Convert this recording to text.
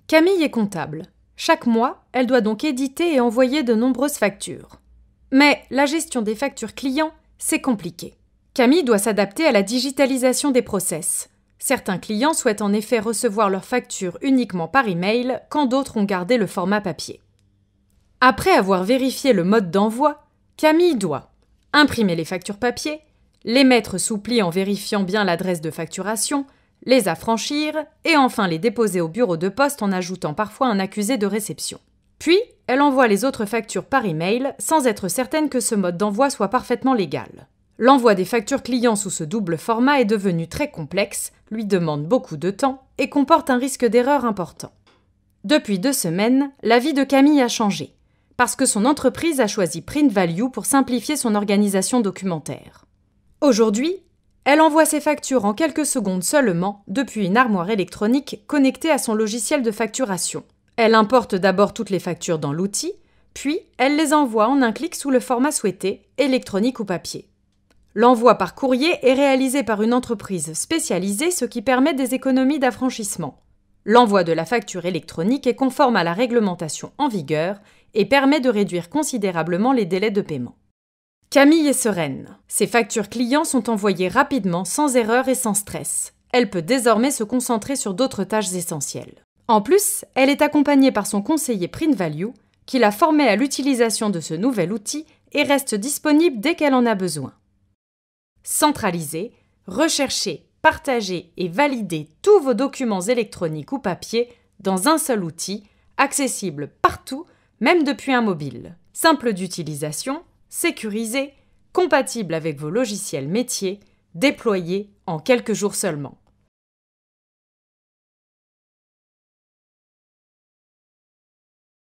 Camille est comptable. Chaque mois, elle doit donc éditer et envoyer de nombreuses factures. Mais la gestion des factures clients, c'est compliqué. Camille doit s'adapter à la digitalisation des process. Certains clients souhaitent en effet recevoir leurs factures uniquement par email, quand d'autres ont gardé le format papier. Après avoir vérifié le mode d'envoi, Camille doit imprimer les factures papier, les mettre sous pli en vérifiant bien l'adresse de facturation, les affranchir et enfin les déposer au bureau de poste en ajoutant parfois un accusé de réception. Puis, elle envoie les autres factures par email sans être certaine que ce mode d'envoi soit parfaitement légal. L'envoi des factures clients sous ce double format est devenu très complexe, lui demande beaucoup de temps et comporte un risque d'erreur important. Depuis 2 semaines, la vie de Camille a changé, parce que son entreprise a choisi Print Value pour simplifier son organisation documentaire. Aujourd'hui, elle envoie ses factures en quelques secondes seulement depuis une armoire électronique connectée à son logiciel de facturation. Elle importe d'abord toutes les factures dans l'outil, puis elle les envoie en un clic sous le format souhaité, électronique ou papier. L'envoi par courrier est réalisé par une entreprise spécialisée, ce qui permet des économies d'affranchissement. L'envoi de la facture électronique est conforme à la réglementation en vigueur et permet de réduire considérablement les délais de paiement. Camille est sereine. Ses factures clients sont envoyées rapidement, sans erreur et sans stress. Elle peut désormais se concentrer sur d'autres tâches essentielles. En plus, elle est accompagnée par son conseiller Print Value, qui l'a formée à l'utilisation de ce nouvel outil et reste disponible dès qu'elle en a besoin. Centraliser, rechercher, partager et valider tous vos documents électroniques ou papier dans un seul outil, accessible partout, même depuis un mobile. Simple d'utilisation, sécurisé, compatible avec vos logiciels métiers, déployé en quelques jours seulement.